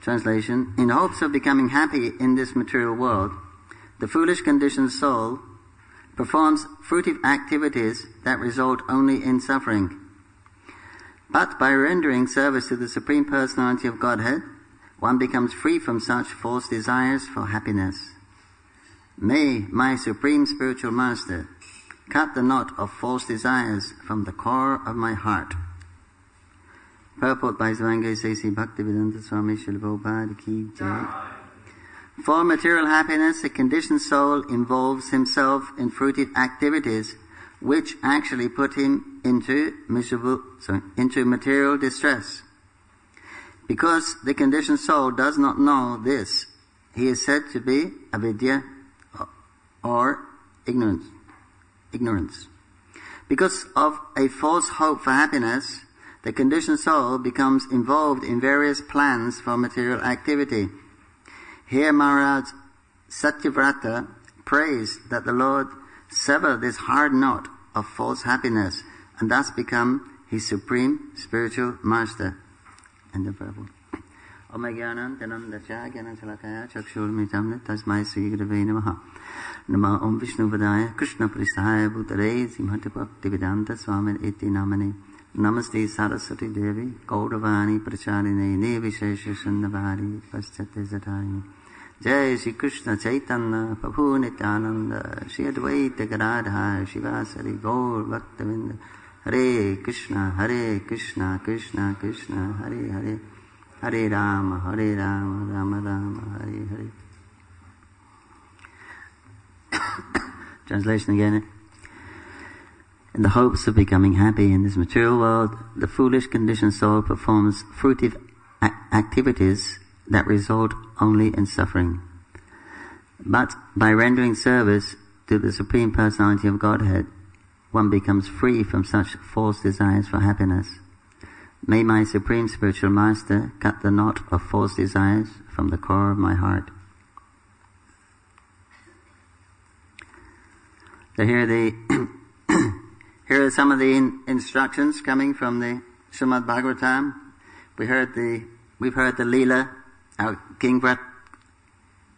Translation: in hopes of becoming happy in this material world, the foolish conditioned soul performs fruitive activities that result only in suffering. But by rendering service to the Supreme Personality of Godhead, one becomes free from such false desires for happiness. May my Supreme Spiritual Master cut the knot of false desires from the core of my heart. Purport by Zwange Sesi Bhaktivedanta Swami Srila Prabhupada Ki Jai. For material happiness, a conditioned soul involves himself in fruitive activities which actually put him into material distress. Because the conditioned soul does not know this, he is said to be avidya or ignorance. Because of a false hope for happiness, the conditioned soul becomes involved in various plans for material activity. Here Maharaj Satyavrata prays that the Lord sever this hard knot of false happiness and thus become his supreme spiritual master. End of purport. Om Jnanam Tanandasya Jnana Salakaya Chakshurmitam Tasmai Sri Gurave Namaha. Nama Om Vishnu Vadaya Krishna Pristaya Bhutare Simhati Bhaktivedanta Swami Iti Namane. Namaste Saraswati Devi Gauravani Pracharine Nivishesha Shannavari Paschate Zatari. Jai Shri Krishna Chaitanya Prabhu Nityananda Shri Advaita Gadadhar Shivasari Gaur Bhaktavinda. Hare Krishna Krishna Krishna Hare Hare Hare Rama Rama Rama Hare Hare. Translation again. In the hopes of becoming happy in this material world, the foolish conditioned soul performs fruitive activities that result only in suffering. But by rendering service to the Supreme Personality of Godhead, one becomes free from such false desires for happiness. May my Supreme Spiritual Master cut the knot of false desires from the core of my heart. So here are some of the instructions coming from the Srimad Bhagavatam. We've heard the Leela, how King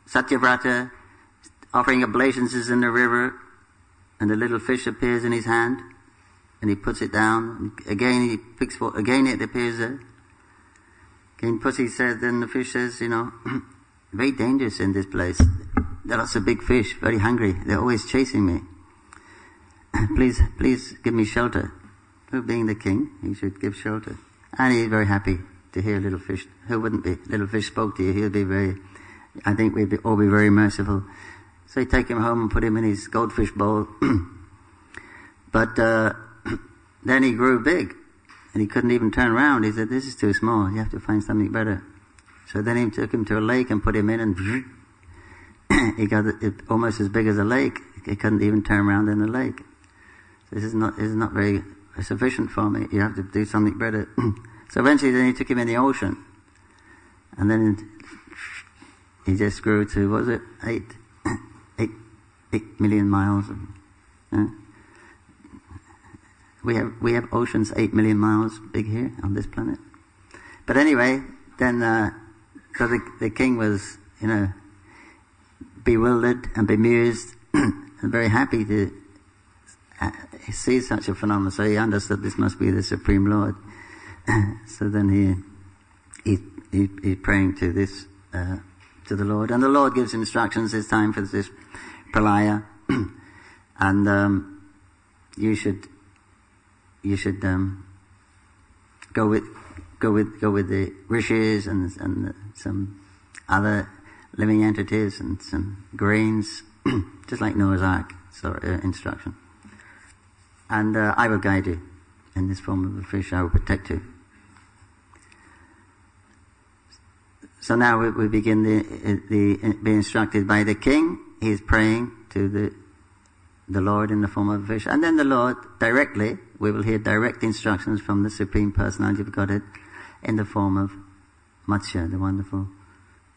Satyavrata offering oblations in the river, and the little fish appears in his hand, and he puts it down. Again he picks for again it appears there. Again Pussy said, then the fish says, very dangerous in this place. There are lots of big fish, very hungry. They're always chasing me. Please give me shelter. Who being the king, he should give shelter. And he's very happy to hear little fish. Who wouldn't be? Little fish spoke to you. He'll be I think we'd all be very merciful. So he'd take him home and put him in his goldfish bowl. But then he grew big and he couldn't even turn around. He said, this is too small. You have to find something better. So then he took him to a lake and put him in, and he got it almost as big as a lake. He couldn't even turn around in the lake. This is not very sufficient for me. You have to do something better. So eventually then he took him in the ocean. And then he just grew to, what was it? 8 million miles. We have oceans 8 million miles big here on this planet. But anyway, then so the king was, bewildered and bemused and very happy to see such a phenomenon. So he understood this must be the Supreme Lord. So then he's praying to this to the Lord, and the Lord gives instructions. It's time for this pralaya, and you should go with the rishis and some other living entities and some grains, just like Noah's Ark instruction. And I will guide you in this form of a fish. I will protect you. So now we begin be instructed by the king. He is praying to the Lord in the form of a fish, and then the Lord directly. We will hear direct instructions from the Supreme Personality of Godhead in the form of Matsya, the wonderful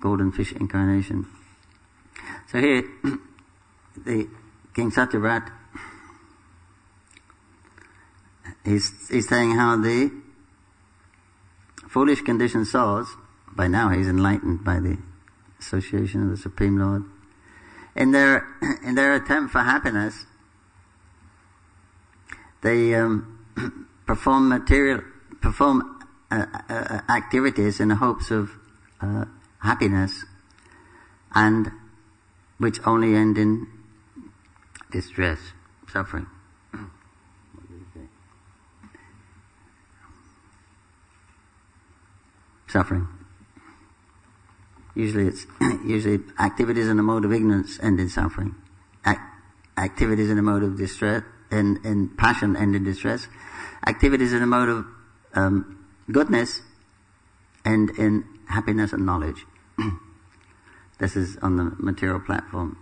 golden fish incarnation. So here, the King Satyavrat is saying how the foolish conditioned souls, by now he's enlightened by the association of the Supreme Lord. In their attempt for happiness, they perform activities in the hopes of happiness, and which only end in distress, suffering. Suffering. Usually activities in the mode of ignorance end in suffering. Activities in the mode of distress, in passion end in distress. Activities in the mode of goodness end in happiness and knowledge. This is on the material platform.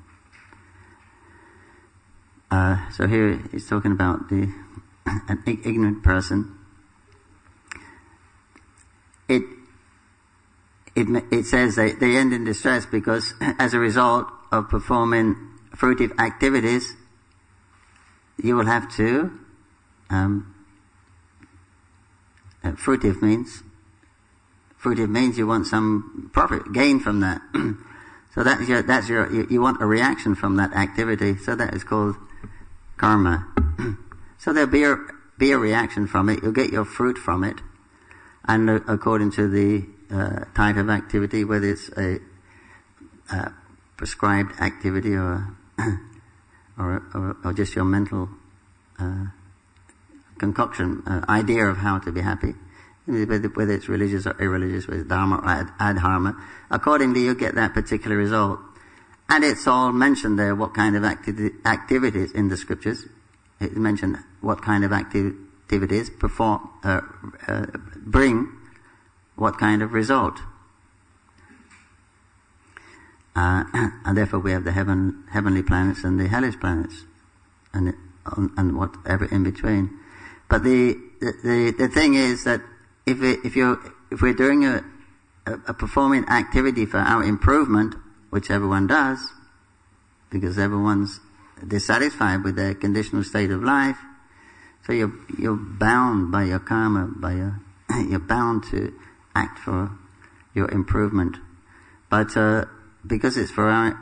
So here he's talking about an ignorant person. It says they end in distress because as a result of performing fruitive activities, you will have to fruitive means you want some profit gain from that. So you want a reaction from that activity. So that is called karma. So there'll be a reaction from it. You'll get your fruit from it, and according to the type of activity, whether it's a prescribed activity or just your mental concoction, idea of how to be happy, whether it's religious or irreligious, whether it's dharma or adharma, accordingly you get that particular result. And it's all mentioned there, what kind of activities in the scriptures. It's mentioned what kind of activities bring what kind of result. And therefore we have the heavenly planets and the hellish planets, and whatever in between. But the thing is that if we're doing a performing activity for our improvement, which everyone does, because everyone's dissatisfied with their conditional state of life, so you're bound by your karma, you're bound to act for your improvement. But because it's for our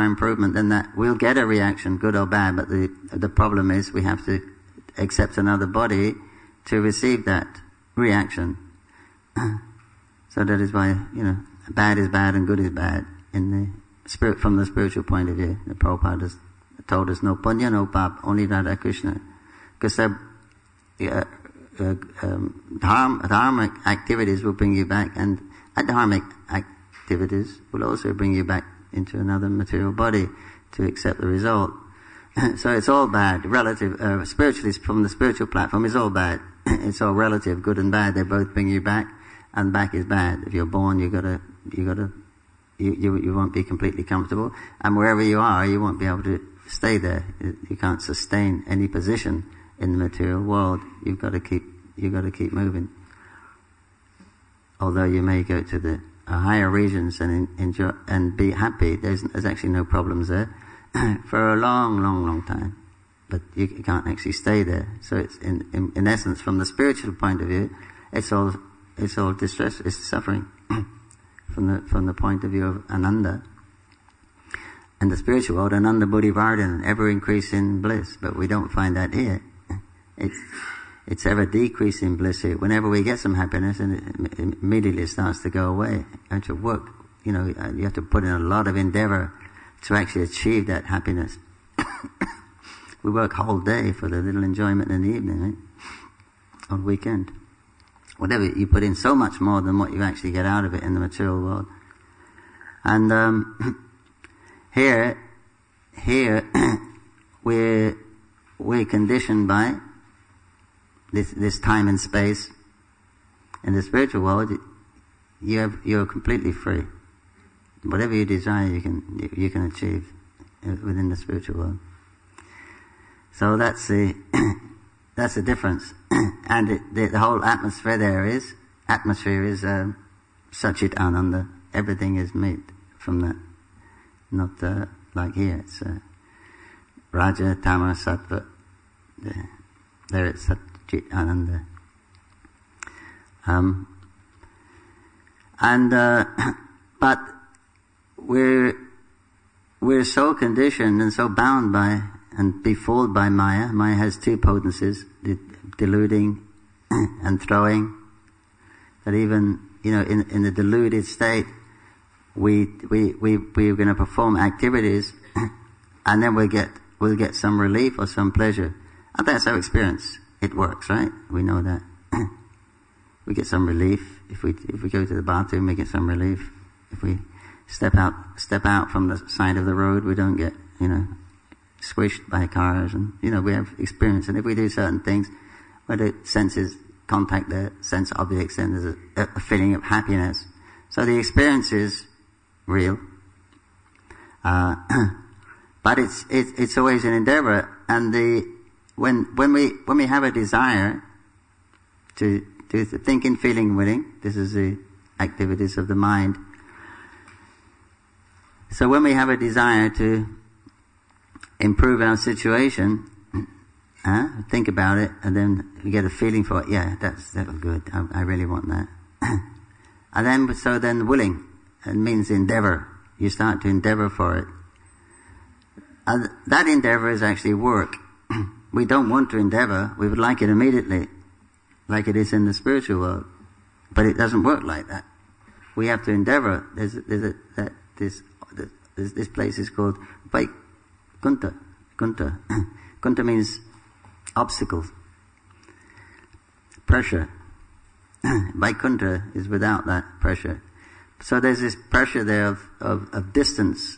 improvement, then that we'll get a reaction, good or bad. But the problem is we have to accept another body to receive that reaction. So that is why bad is bad and good is bad in the spirit, from the spiritual point of view. The Prabhupada has told us no punya, no pap, only Radha Krishna, because dharmic activities will bring you back, and adharmic activities will also bring you back into another material body to accept the result. So it's all bad, relative. Spiritually, from the spiritual platform, it's all bad. It's all relative, good and bad. They both bring you back, and back is bad. If you're born, you won't be completely comfortable, and wherever you are, you won't be able to stay there. You can't sustain any position in the material world. You've got to keep moving. Although you may go to the higher regions and enjoy and be happy, there's actually no problems there for a long time. But you can't actually stay there. So it's in essence, from the spiritual point of view, it's all distress, it's suffering. From the point of view of Ananda. And the spiritual world, Ananda Buddhi Vardhan, ever increasing bliss, but we don't find that here. It's ever decreasing bliss here. Whenever we get some happiness, and it immediately starts to go away. You have to work, you have to put in a lot of endeavor to actually achieve that happiness. We work whole day for the little enjoyment in the evening, right? On weekend. Whatever, you put in so much more than what you actually get out of it in the material world. And here we're conditioned by this time and space. In the spiritual world, you're completely free. Whatever you desire, you can achieve within the spiritual world. So that's the difference. And the whole atmosphere there is Satchit Ananda. Everything is made from that. Not like here. It's Raja, Tama, Sattva. There it's Satchit Ananda. And but we're so conditioned and so bound by and befooled by Maya. Maya has two potencies, deluding and throwing. That even in the deluded state, we're going to perform activities, and then we'll get some relief or some pleasure. And that's our experience. It works, right? We know that. We get some relief if we go to the bathroom. We get some relief if we step out from the side of the road. We don't get squished by cars, and we have experience. And if we do certain things where the senses contact the sense objects, then there's a feeling of happiness. So the experience is real, but it's always an endeavor. And when we have a desire to do the thinking, feeling, willing, this is the activities of the mind. So when we have a desire to improve our situation, think about it, and then we get a feeling for it. Yeah, that was good. I really want that. And then willing, it means endeavor. You start to endeavor for it. And that endeavor is actually work. We don't want to endeavor. We would like it immediately, like it is in the spiritual world. But it doesn't work like that. We have to endeavor. This place is called Vaikuntha. Kunta means obstacles, pressure. Vaikuntha is without that pressure. So there's this pressure there of distance,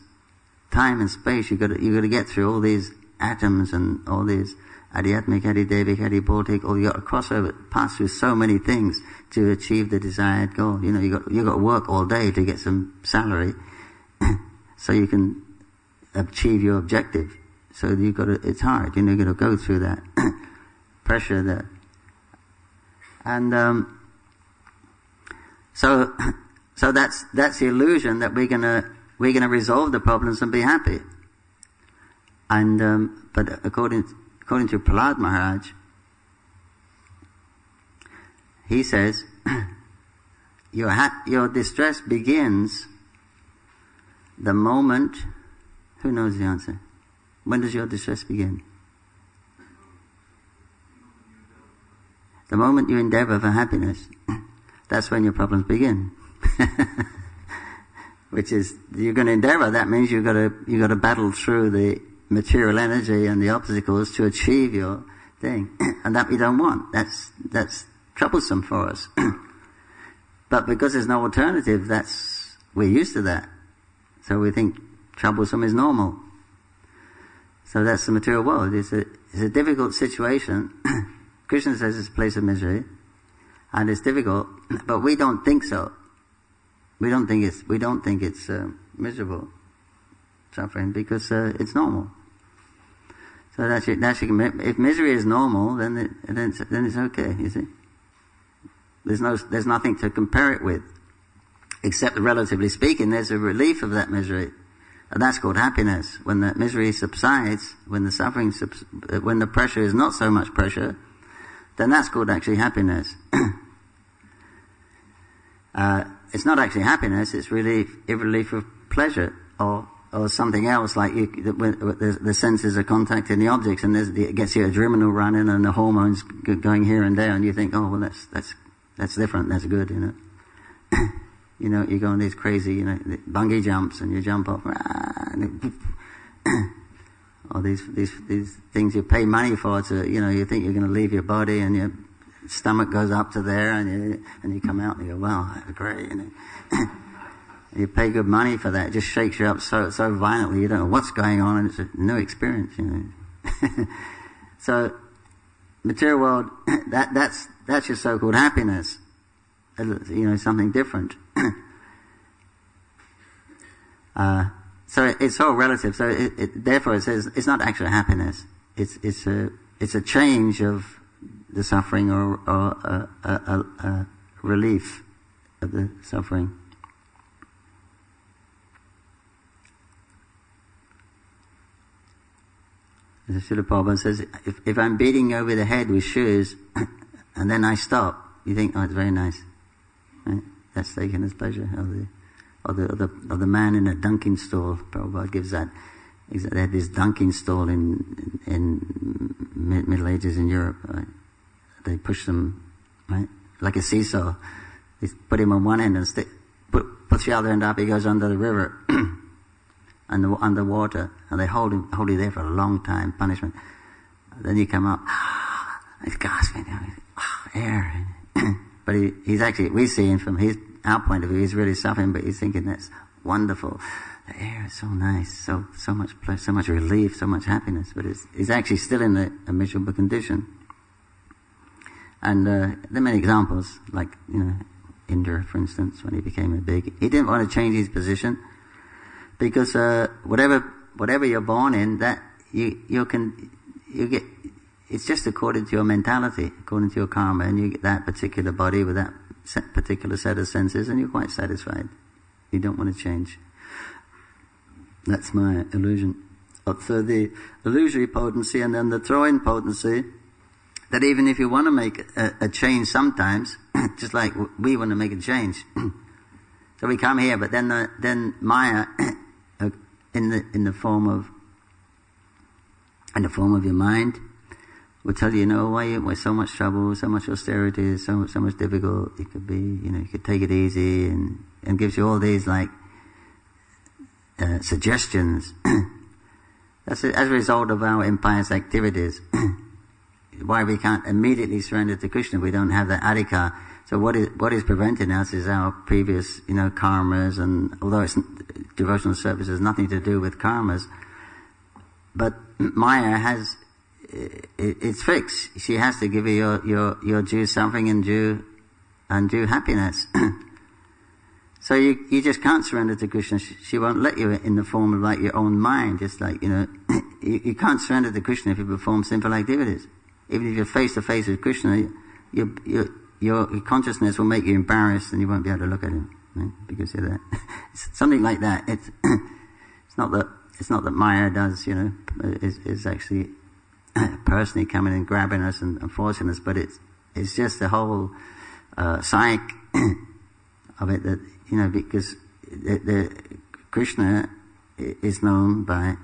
time and space. You got to get through all these atoms and all these adhyatmic, adhidevik, adhibhautic. You got to cross over, pass through so many things to achieve the desired goal. You got to work all day to get some salary, so you can achieve your objective. So it's hard. You got to go through that pressure there, and so that's the illusion that we're gonna resolve the problems and be happy. And but according to Prahlad Maharaj, he says your distress begins the moment. Who knows the answer? When does your distress begin? The moment you endeavor for happiness, that's when your problems begin. Which is, you're going to endeavor, that means you've got to battle through the material energy and the obstacles to achieve your thing. And that we don't want. That's troublesome for us. But because there's no alternative, we're used to that. So we think troublesome is normal. So that's the material world. It's a difficult situation. Krishna says it's a place of misery, and it's difficult, but we don't think so. We don't think it's miserable suffering because it's normal. So if misery is normal, then it's okay. You see, there's nothing to compare it with, except relatively speaking, there's a relief of that misery. And that's called happiness. When the misery subsides, when the suffering, when the pressure is not so much pressure, then that's called actually happiness. It's not actually happiness, it's relief of pleasure, or something else, like the senses are contacting the objects, and it gets your adrenaline running and the hormones going here and there, and you think, oh, well, that's different, that's good, you go on these crazy, bungee jumps, and you jump off, or these things you pay money for to, you think you're going to leave your body, and your stomach goes up to there, and you come out and you go, wow, that's great, You pay good money for that. It just shakes you up so violently, you don't know what's going on, and it's a new experience, So, material world, that's your so-called happiness. Something different. So it's all relative. So therefore it says it's not actual happiness. It's a change of the suffering or a relief of the suffering. As Srila Prabhupada says, if I'm beating you over the head with shoes and then I stop, you think, oh, it's very nice. Right? that's taken as pleasure, or the man in a dunking stall. Prabhupada gives that. They had this dunking stall in Middle Ages in Europe. Right? They push them, right, like a seesaw. They put him on one end and puts the other end up. He goes under the river, underwater, and they hold you there for a long time, punishment. Then you come up, he's gasping, air. But he's actually, we see him from our point of view, he's really suffering, but he's thinking that's wonderful. The air is so nice, so much pleasure, so much relief, so much happiness. But he's actually still in a miserable condition. And there are many examples, like Indra, for instance, when he became he didn't want to change his position because whatever you're born in, that you get. It's just according to your mentality, according to your karma, and you get that particular body with that particular set of senses, and you're quite satisfied. You don't want to change. That's my illusion. So the illusory potency, and then the throwing potency, that even if you want to make a change sometimes, just like we want to make a change, so we come here, but then Maya, in the form of your mind, will tell you, why so much trouble, so much austerity, so much difficult. It could be, you could take it easy, and gives you all these suggestions. That's as a result of our impious activities. Why we can't immediately surrender to Krishna, we don't have that adhikar. So what is preventing us is our previous, karmas, and although devotional service has nothing to do with karmas, but Maya has, it's fixed. She has to give you your due suffering and due happiness. So you just can't surrender to Krishna. She won't let you in the form of like your own mind. Just like, you can't surrender to Krishna if you perform simple activities. Even if you're face to face with Krishna, your consciousness will make you embarrassed and you won't be able to look at him, right? Because you're there. Something like that. It's not that Maya does, is actually personally coming and grabbing us and forcing us, but it's just the whole psyche of it that, because the Krishna is known by,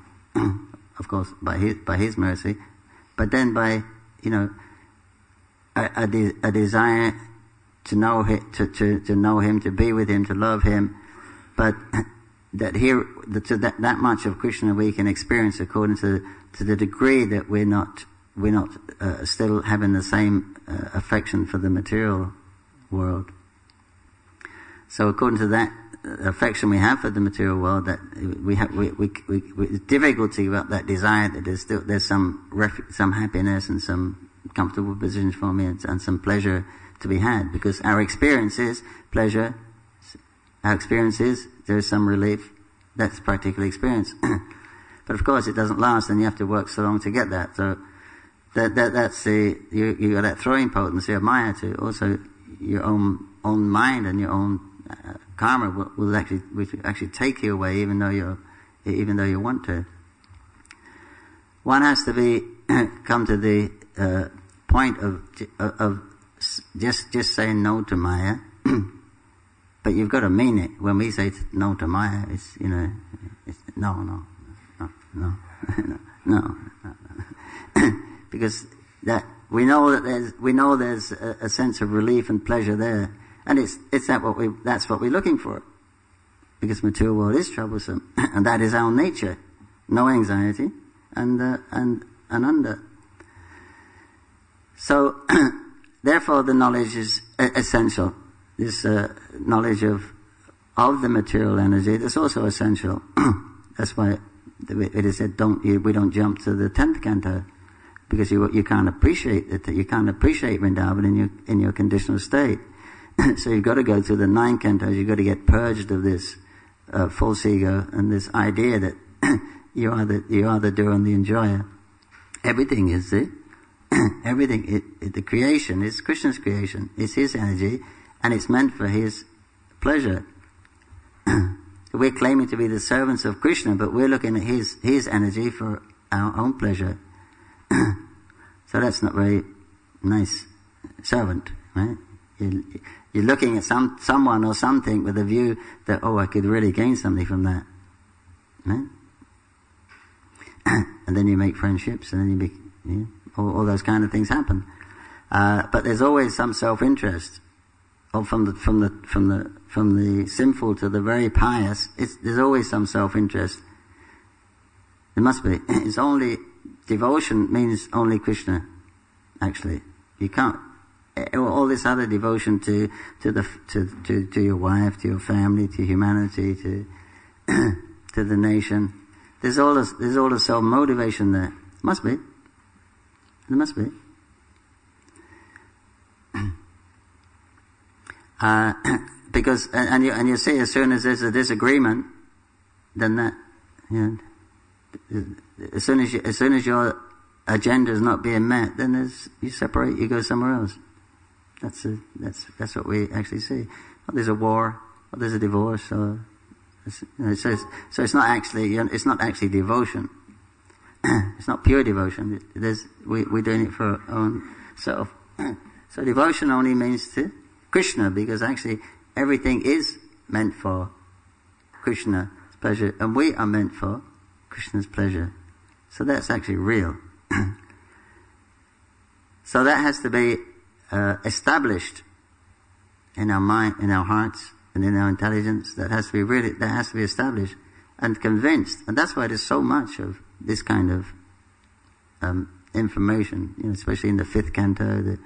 of course, by his mercy, but then by, a desire to know him, to know him, to be with him, to love him, but that much of Krishna we can experience according to the degree that we're not still having the same affection for the material world. So according to that affection we have for the material world, that we difficulty about that desire, that there's some happiness and some comfortable position for me and some pleasure to be had, because our experience is pleasure, our experience is there's some relief, that's practical experience. But of course it doesn't last, and you have to work so long to get that. So that's you got that throwing potency of Maya to also your own mind and your own karma will actually take you away, even though you want to. One has to come to the point of just saying no to Maya, but you've got to mean it. When we say no to Maya, it's it's no, because that we know there's a sense of relief and pleasure there. And that's what we're looking for, because material world is troublesome, and that is our nature. No anxiety, and under. So, therefore, the knowledge is essential. This knowledge of the material energy is also essential. That's why it is said we don't jump to the 10th canto, because you can't appreciate it. You can't appreciate Vrindavan in your conditional state. So you've got to go through the 9 cantos. You've got to get purged of this false ego and this idea that you are the doer and the enjoyer. Everything is everything. The creation is Krishna's creation. It's his energy, and it's meant for his pleasure. We're claiming to be the servants of Krishna, but we're looking at his energy for our own pleasure. So that's not very nice servant, right? You're looking at someone or something with a view that, oh, I could really gain something from that. Right? And then you make friendships, and then all those kind of things happen. But there's always some self-interest. Or from the sinful to the very pious, there's always some self-interest. There must be. It's only devotion means only Krishna. Actually, you can't. All this other devotion to your wife, to your family, to humanity, to the nation. There's all the self motivation there. Must be. There must be. Because and you see, as soon as there's a disagreement, then that as soon as your agenda is not being met, then you separate, you go somewhere else. That's what we actually see. Well, there's a war, or there's a divorce, or so it's not actually devotion. It's not pure devotion. We're doing it for our own self. So devotion only means to Krishna, because actually everything is meant for Krishna's pleasure, and we are meant for Krishna's pleasure. So that's actually real. So that has to be established in our mind, in our hearts, and in our intelligence. That has to be established and convinced. And that's why there's so much of this kind of information, especially in the 5th canto, the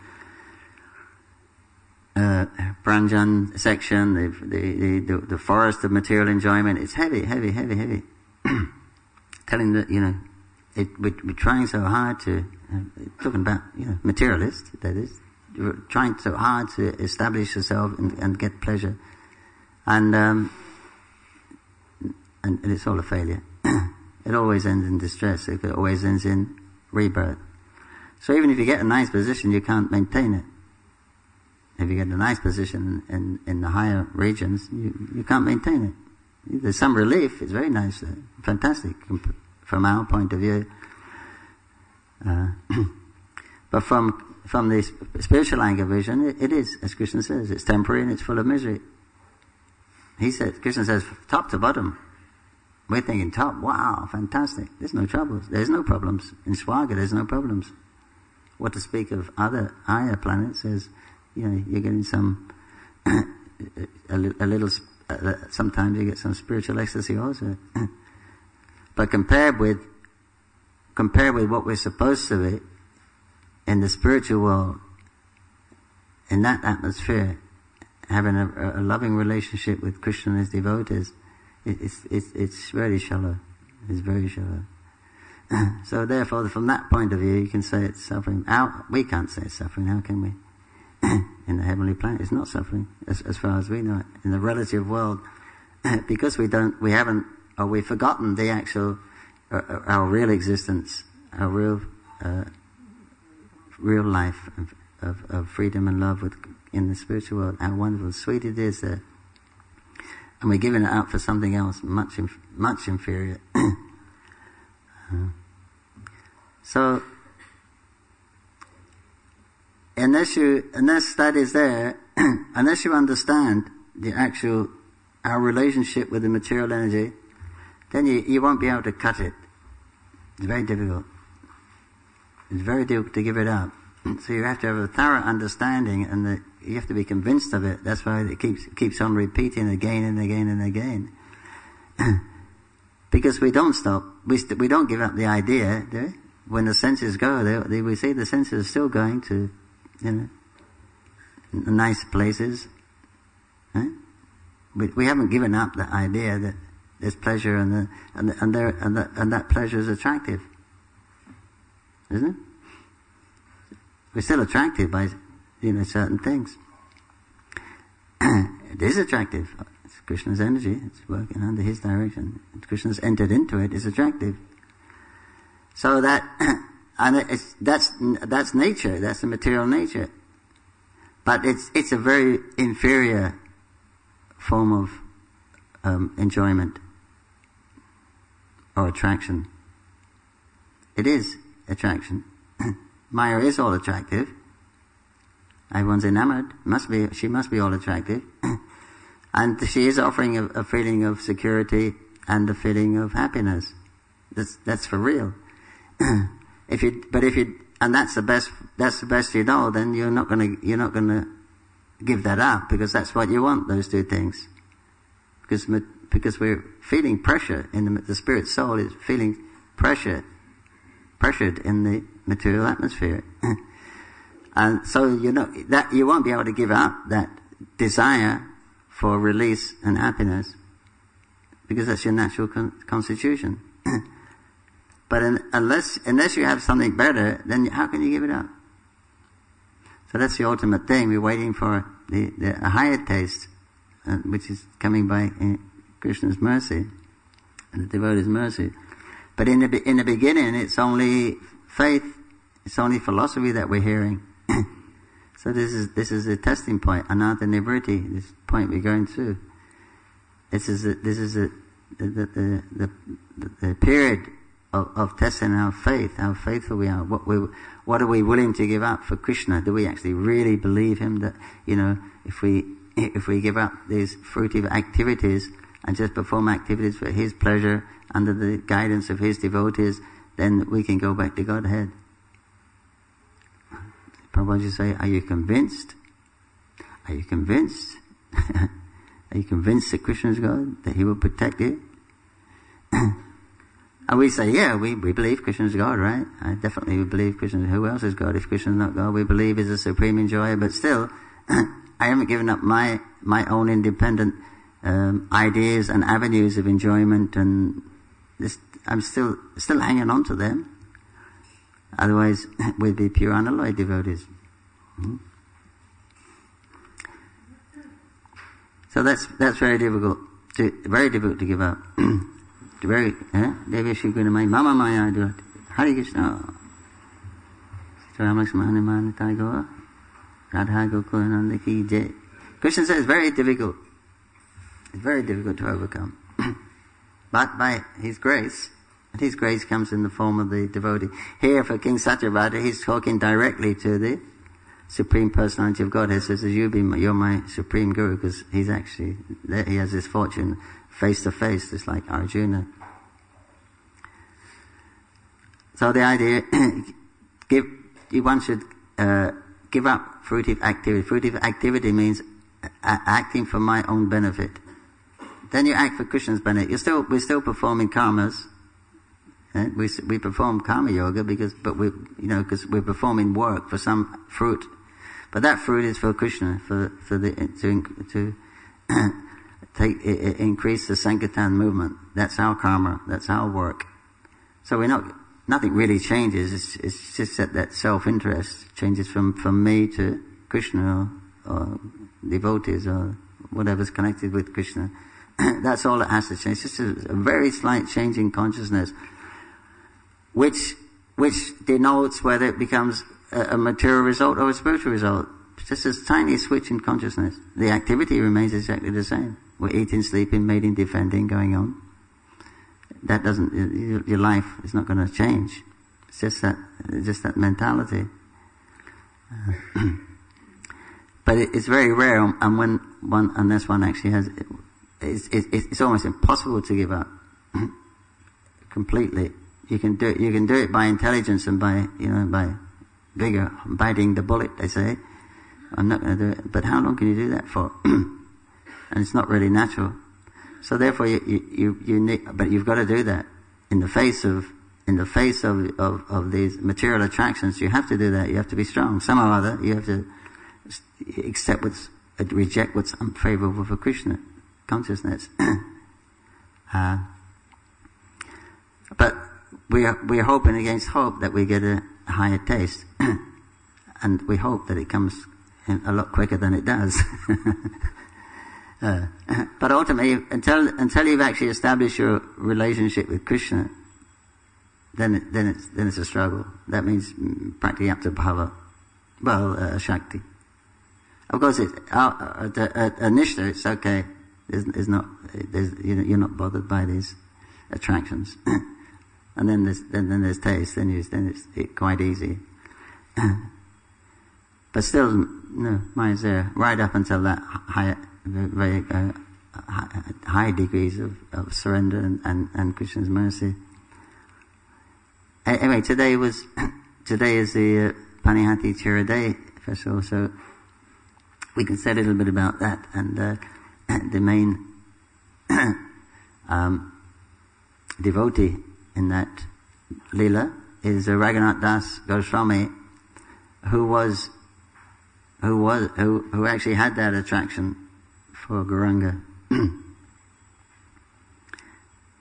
Pranjan section, the forest of material enjoyment. It's heavy. Telling that, we're trying so hard to, talking about, materialist, that is, trying so hard to establish yourself and get pleasure. And it's all a failure. It always ends in distress. It always ends in rebirth. So even if you get a nice position, you can't maintain it. If you get a nice position in the higher regions, you can't maintain it. There's some relief. It's very nice, fantastic from our point of view. But from the spiritual angle vision, it is, as Krishna says, it's temporary and it's full of misery. Krishna says, top to bottom. We're thinking top, wow, fantastic. There's no troubles. There's no problems. In Swarga, there's no problems. What to speak of other higher planets is, you're getting some, a little, sometimes you get some spiritual ecstasy also. But compared with what we're supposed to be in the spiritual world, in that atmosphere, having a loving relationship with Krishna and his devotees, it's very shallow. It's very shallow. So therefore, from that point of view, you can say it's suffering. We can't say it's suffering. How can we? In the heavenly planet, it's not suffering, as far as we know it. In the relative world, because we've forgotten the actual, our real existence, our real life of freedom and love in the spiritual world. How wonderful, sweet it is there, and we're giving it up for something else much inferior. So, unless that is there, unless you understand our relationship with the material energy, then you won't be able to cut it. It's very difficult. It's very difficult to give it up. So you have to have a thorough understanding, and you have to be convinced of it. That's why it keeps on repeating again and again and again. Because we don't stop. We don't give up the idea, do we? When the senses go, we see the senses are still going to, nice places. Right? We haven't given up the idea that there's pleasure and that pleasure is attractive, isn't it? We're still attracted by certain things. It is attractive. It's Krishna's energy. It's working under his direction. Krishna's entered into it. It's attractive. So that's nature. That's the material nature. But it's a very inferior form of enjoyment or attraction. It is attraction. Maya is all attractive, Everyone's enamored. She must be all attractive. And she is offering a feeling of security and a feeling of happiness. That's for real. And that's the best you know, then you're not gonna give that up, because that's what you want, those two things. Because we're feeling pressure in the spirit soul is feeling pressured in the material atmosphere. And so that you won't be able to give up that desire for release and happiness, because that's your natural constitution. But unless you have something better, then how can you give it up? So that's the ultimate thing. We're waiting for a higher taste, which is coming by Krishna's mercy, and the devotee's mercy. But in the beginning, it's only faith, it's only philosophy that we're hearing. So this is a testing point, anatta nivritti, this point we're going through. This is the period of testing our faith, how faithful we are. What are we willing to give up for Krishna? Do we actually really believe him that if we give up these fruitive activities and just perform activities for his pleasure under the guidance of his devotees, then we can go back to Godhead? Prabhupada used to say, are you convinced? Are you convinced? Are you convinced that Krishna is God? That he will protect you? And we say, yeah, we believe Krishna is God, right? I definitely believe Krishna. Who else is God? If Krishna is not God, we believe is a supreme enjoyer. But still, I haven't given up my own independent ideas and avenues of enjoyment, and I'm still hanging on to them. Otherwise, we'd be pure unalloyed devotees. So that's very difficult to give up. Devi Shri Guru Mai Mama Maya Hare Krishna. Radha Gokulananda Ki Jai. Krishna says it's very difficult. It's very difficult to overcome. But by his grace, and his grace comes in the form of the devotee. Here for King Satyavata, he's talking directly to the Supreme Personality of Godhead. He says, you're my Supreme Guru, because he's actually, he has this fortune face to face, just like Arjuna. So the idea, one should give up fruitive activity. Fruitive activity means acting for my own benefit. Then you act for Krishna's benefit. We're still performing karmas. We perform karma yoga because we're performing work for some fruit, but that fruit is for Krishna, to increase the Sankirtan movement. That's our karma. That's our work. So nothing really changes. It's just that self-interest changes from me to Krishna or devotees or whatever's connected with Krishna. That's all that has to change. It's just a very slight change in consciousness, which denotes whether it becomes a material result or a spiritual result. It's just a tiny switch in consciousness. The activity remains exactly the same. We're eating, sleeping, mating, defending, going on. That doesn't, your life is not going to change. It's just that mentality. But it's very rare, and unless one actually has, it's almost impossible to give up completely. You can do it by intelligence and by vigor, biting the bullet, they say. I'm not going to do it. But how long can you do that for? And it's not really natural. So therefore you need, but you've got to do that. In the face of these material attractions, you have to do that. You have to be strong. Somehow or other, you have to reject what's unfavorable for Krishna consciousness. But we are hoping against hope that we get a higher taste, and we hope that it comes in a lot quicker than it does. But ultimately, until you've actually established your relationship with Krishna, then it's a struggle. That means practically up to bhava, Shakti. Of course, at Nishta, it's okay. You're not bothered by these attractions. And then there's taste. Then it's quite easy. But still, no, Maya's there right up until that very high degrees of surrender and Krishna's mercy. Anyway, today is the Panihati Chira Day festival, so we can say a little bit about that. And the main devotee in that lila is Raghunath Das Goswami, who actually had that attraction for Gauranga.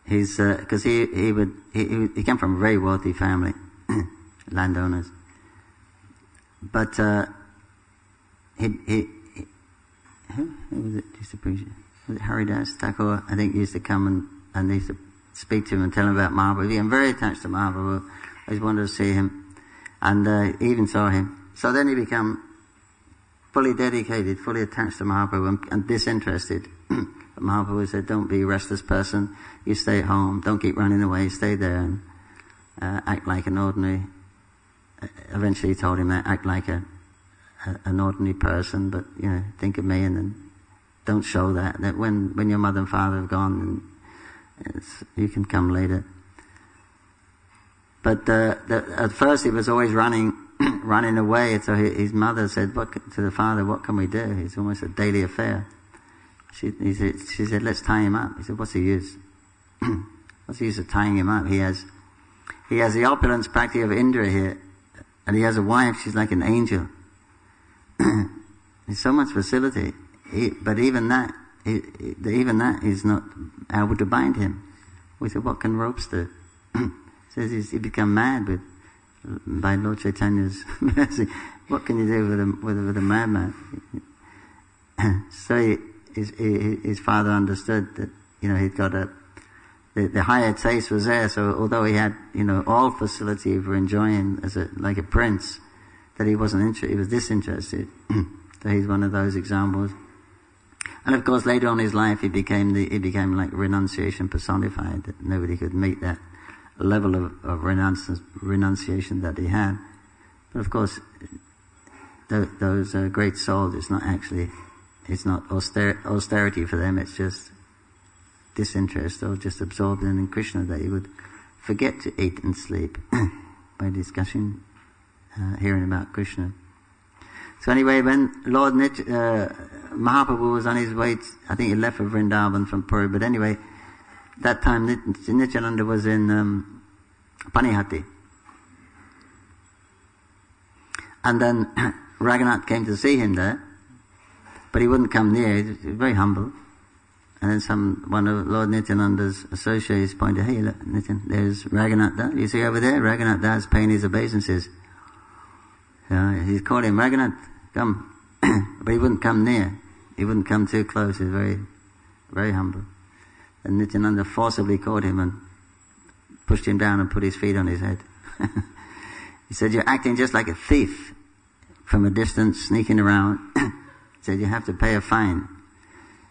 Because he came from a very wealthy family, landowners. But who was it used to preach? Was it Haridas Thakur? I think used to come and used to speak to him and tell him about Mahaprabhu. He became very attached to Mahaprabhu. I just wanted to see him, and he even saw him. So then he became fully dedicated, fully attached to Mahaprabhu and disinterested. But Mahaprabhu said, don't be a restless person, you stay at home, don't keep running away, stay there and act like an ordinary, eventually he told him that, act like an ordinary person, but think of me, and then don't show that when your mother and father have gone, you can come later. But at first he was always running away, so his mother said to the father, what can we do? It's almost a daily affair. She said, let's tie him up. He said, what's the use? What's the use of tying him up? He has the opulence practically of Indra here, and he has a wife, she's like an angel. There's so much facility, but even that is not able to bind him. We said, what can ropes do? Says he become mad by Lord Chaitanya's mercy. What can you do with a madman? So his father understood that he'd got the higher taste was there. So although he had all facility for enjoying like a prince, that he wasn't interested. He was disinterested. So he's one of those examples. And of course, later on in his life, he became like renunciation personified. That nobody could meet that level of renunciation that he had. But of course, those great souls, it's not austerity for them, it's just disinterest or just absorbed in Krishna, that he would forget to eat and sleep by discussing, hearing about Krishna. So anyway, when Lord Mahaprabhu was on his way, I think he left for Vrindavan from Puri, but anyway, that time Nityananda was in Panihati. And then Raghunath came to see him there, but he wouldn't come near, he was very humble. And then one of Lord Nityananda's associates pointed, hey look, Nityan, there's Raghunath Das. You see over there, Raghunath Das paying his obeisances. He's called him, Raghunath, come. But he wouldn't come near. He wouldn't come too close. He was very, very humble. And Nityananda forcibly caught him and pushed him down and put his feet on his head. He said, you're acting just like a thief from a distance, sneaking around. He said, you have to pay a fine.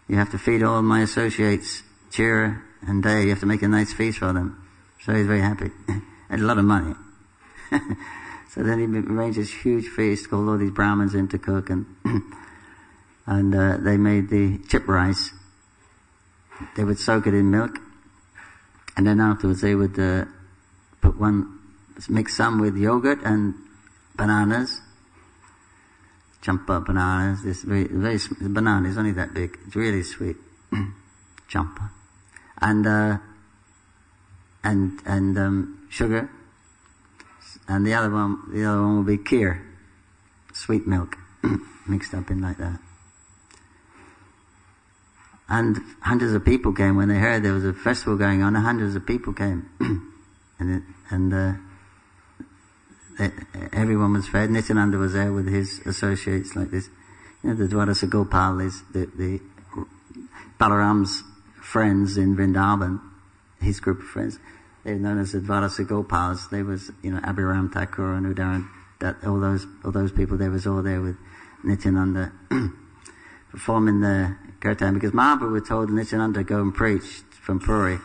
You have to feed all my associates Chira and Day. You have to make a nice feast for them. So he's very happy. Had a lot of money. So then he arranged this huge feast, called all these Brahmins in to cook, and they made the chip rice. They would soak it in milk, and then afterwards they would mix some with yogurt and bananas, champa bananas. This very banana is only that big. It's really sweet, champa, and sugar. And the other one will be kheer, sweet milk, mixed up in like that. And hundreds of people came when they heard there was a festival going on. Hundreds of people came, and everyone was fed. Nityananda was there with his associates, like this. The Dwadasa Gopal is the Balaram's friends in Vrindavan, his group of friends. They're known as the Dwadasa Gopals. They was, Abhiram Thakur and Udaran, all those people. They was all there with Nityananda performing the kirtan, because Mahaprabhu told Nityananda to go and preach from Puri.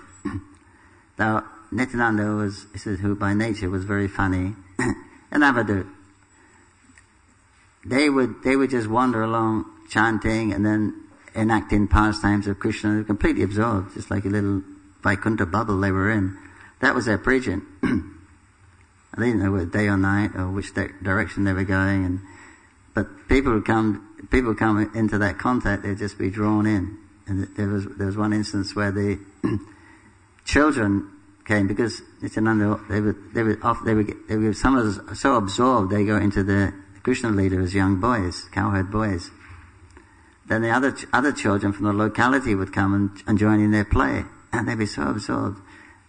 Now Nityananda who by nature was very funny, and Avadu. they would just wander along chanting and then enacting pastimes of Krishna. They were completely absorbed, just like a little Vaikuntha bubble they were in. That was their preaching. They didn't know whether day or night or which direction they were going. But people would come into that contact, they'd just be drawn in. And there was one instance where the children came, because Nityananda, they were some of us so absorbed they go into the Krishna Leela as young boys, cowherd boys. Then the other children from the locality would come and join in their play, and they'd be so absorbed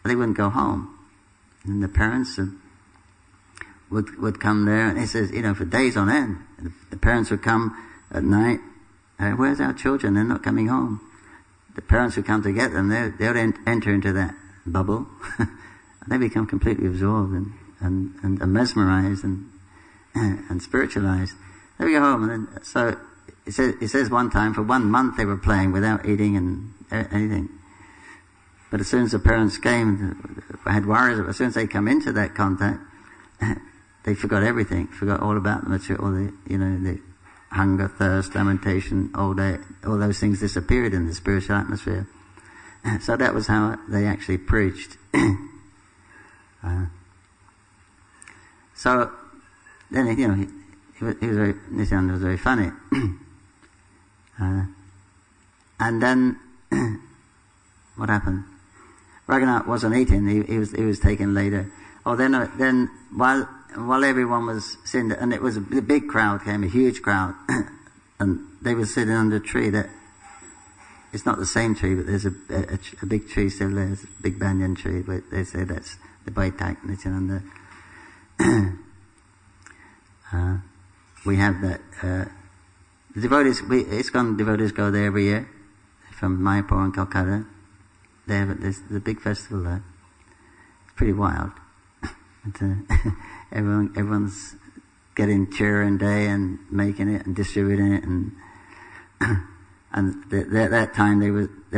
they wouldn't go home. And the parents would come there, and he says, for days on end, the parents would come at night. Where's our children? They're not coming home. The parents would come to get them. They would enter into that bubble. They become completely absorbed and mesmerized and spiritualized. They would go home, and then, so it says one time for 1 month they were playing without eating and anything. But as soon as the parents came, had worries. As soon as they come into that contact, they forgot everything. Forgot all about the material, all the hunger, thirst, lamentation, all those things disappeared in the spiritual atmosphere. So that was how they actually preached. So then, Nityananda was very funny. And then, what happened? Raghunath wasn't eating; he was taken later. Then while everyone was sitting, and it was a big crowd came, a huge crowd, and they were sitting under a tree that, it's not the same tree, but there's a big tree still there, there's a big banyan tree, but they say that's the Baitak Nityananda. We have that, the devotees, ISKCON devotees go there every year, from Mayapur and Calcutta. There's a big festival there. It's pretty wild. Everyone's getting cheer day and making it and distributing it, and at that time there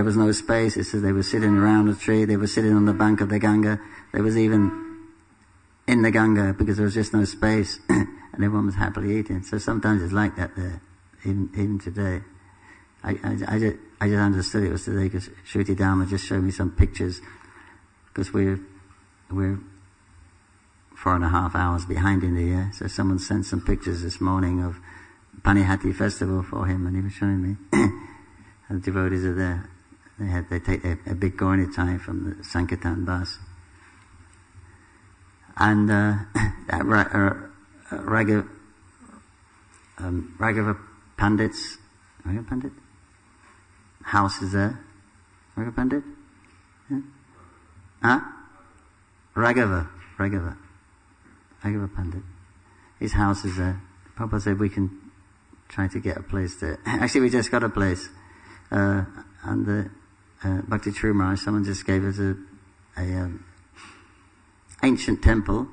was no space. It says they were sitting around a tree. They were sitting on the bank of the Ganga. They was even in the Ganga because there was just no space, and everyone was happily eating. So sometimes it's like that there, even today. I just understood it was today because Shruti Dharma just showed me some pictures, because we're 4.5 hours behind in the year. So someone sent some pictures this morning of Panihati festival for him, and he was showing me. And the devotees are there. They take a big Gauri tie from the Sankirtan bus. And Raghava Pandit's Raghava Pandit house is there. Raghava Pandit? Yeah? Huh? Raghava Pandit. His house is there. Prabhupada said we can try to get a place there. Actually, we just got a place. And the Bhakti True Maharaj, someone just gave us a ancient temple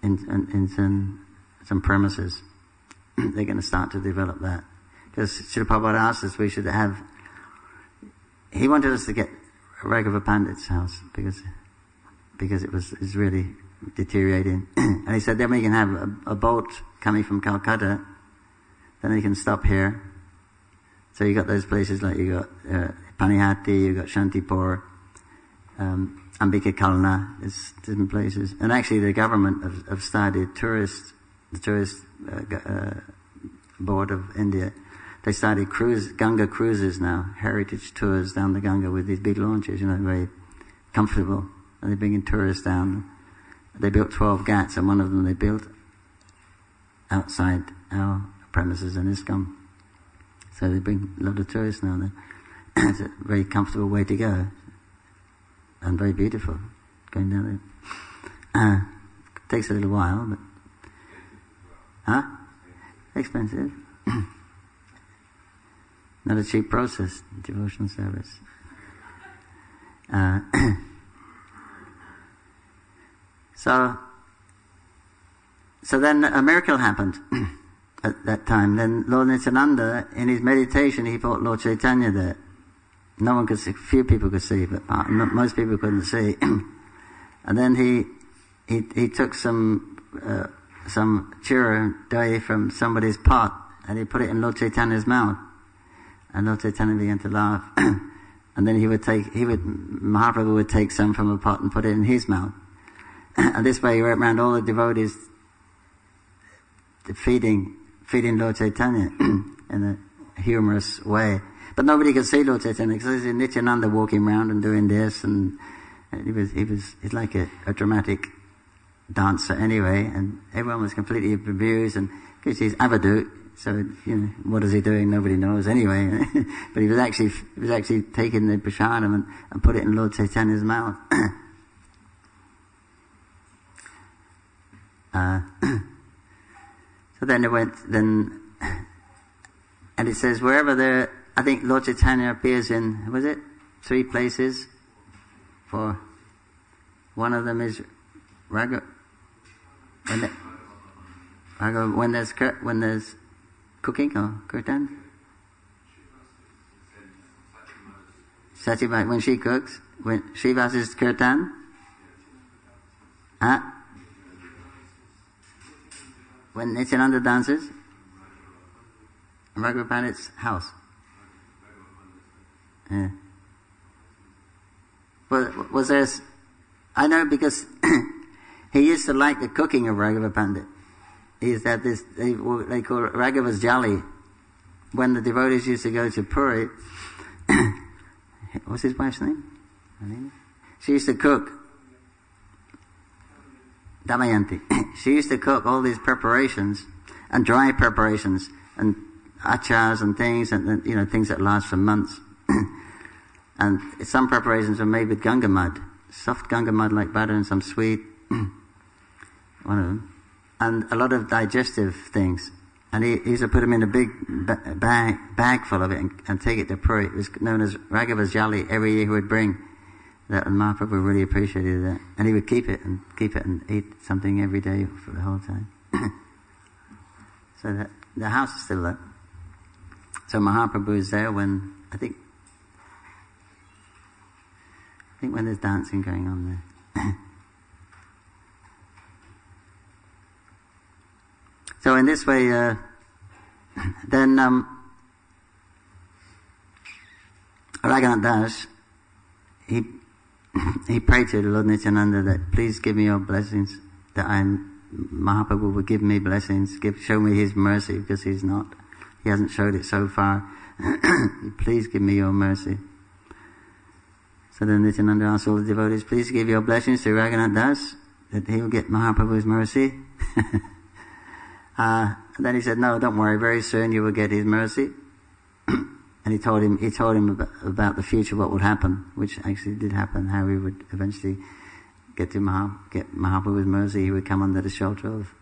in some premises. They're going to start to develop that. Because Srila Prabhupada asked us we should have... He wanted us to get Raghava Pandit's house because it was really deteriorating. And he said then we can have a boat coming from Calcutta, then they can stop here. So you got those places like you got Panihati, you got Shantipur, Ambika Kalna, there's different places. And actually the government have started the tourist board of India, they started Ganga cruises now, heritage tours down the Ganga with these big launches, very comfortable. And they're bringing tourists down. They built 12 ghats, and one of them they built outside our premises in ISKCON. So they bring a lot of tourists now there. It's a very comfortable way to go. And very beautiful, going down there. Takes a little while, but... Huh? Expensive. Not a cheap process, devotional service. So then a miracle happened at that time. Then Lord Nityananda, in his meditation, he thought Lord Chaitanya there. No one could see, few people could see, but most people couldn't see. And then he took some some churro doi from somebody's pot, and he put it in Lord Chaitanya's mouth, and Lord Chaitanya began to laugh. And then Mahaprabhu would take some from a pot and put it in his mouth. And this way he went around all the devotees feeding Lord Chaitanya in a humorous way. But nobody could see Lord Chaitanya because there's Nityananda walking around and doing this, and he's like a dramatic dancer anyway, and everyone was completely abused, and because he's avadut, so what is he doing? Nobody knows anyway. But he was actually taking the prasadam and put it in Lord Chaitanya's mouth. So then it went, and it says wherever I think Lord Chaitanya appears in, was it 3 places? For one of them is Raga. When there's cooking or kirtan. Satyabhai, when she cooks, when Srivas is kirtan. When Nityananda dances, Raghuva Pandit's house. Yeah. Was there? I know because he used to like the cooking of Raghuva Pandit. He's had this, they call it Raghuva's Jali. When the devotees used to go to Puri, what's his wife's name? She used to cook. Damayanti. She used to cook all these preparations, and dry preparations, and achars and things, and things that last for months. And some preparations were made with Ganga mud, soft Ganga mud like butter, and some sweet, one of them, and a lot of digestive things. And he used to put them in a big bag full of it and take it to Puri. It was known as Raghuva's Jali. Every year he would bring that, and Mahaprabhu really appreciated that. And he would keep it and eat something every day for the whole time. So that the house is still there. So Mahaprabhu is there when, I think when there's dancing going on there. So in this way, then Raghunath Das, he prayed to the Lord Nityananda that please give me your blessings, that Mahaprabhu would give me blessings, show me his mercy, because he hasn't showed it so far. Please give me your mercy. So then Nityananda asked all the devotees, please give your blessings to Raghunath Das, that he will get Mahaprabhu's mercy. Then he said, no, don't worry, very soon you will get his mercy. And he told him about the future, what would happen, which actually did happen, how he would eventually get Mahaprabhu's mercy. He would come under the shelter of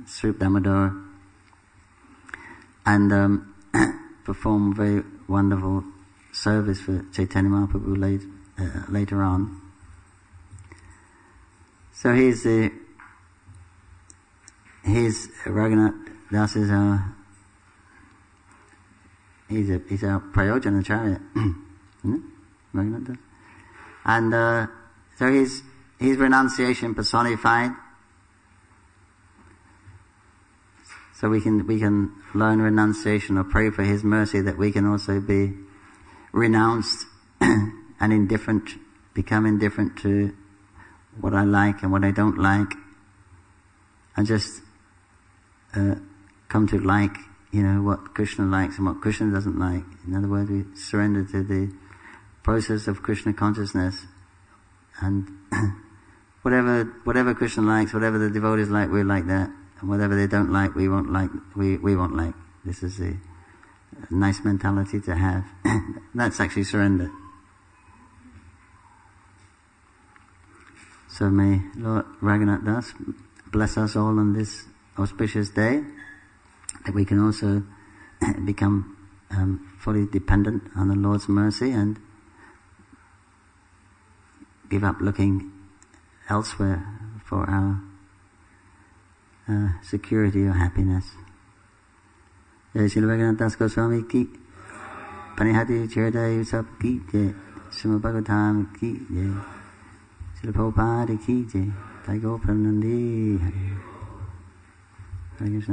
Srup Damodar and perform very wonderful service for Chaitanya Mahaprabhu later on. So he's Raghunath Das is he's a Prayojanacharya, Raghunath Das. And so he's renunciation personified. So we can learn renunciation or pray for his mercy, that we can also be renounced and become indifferent to what I like and what I don't like, and just come to like, what Krishna likes and what Krishna doesn't like. In other words, we surrender to the process of Krishna consciousness, and whatever Krishna likes, whatever the devotees like, we like that, and whatever they don't like, we won't like. We won't like. This is a nice mentality to have. That's actually surrender. So may Lord Raghunath Das bless us all on this auspicious day, that we can also become fully dependent on the Lord's mercy and give up looking elsewhere for our security or happiness. Jai Srila Raghunath Das Goswami ki, Panihati Chiradai Usap ki jai, Srimad Bhagavatam ki jai, Srila Prabhupada ki jai, Jai Gopranandi Hari. Hare Krishna.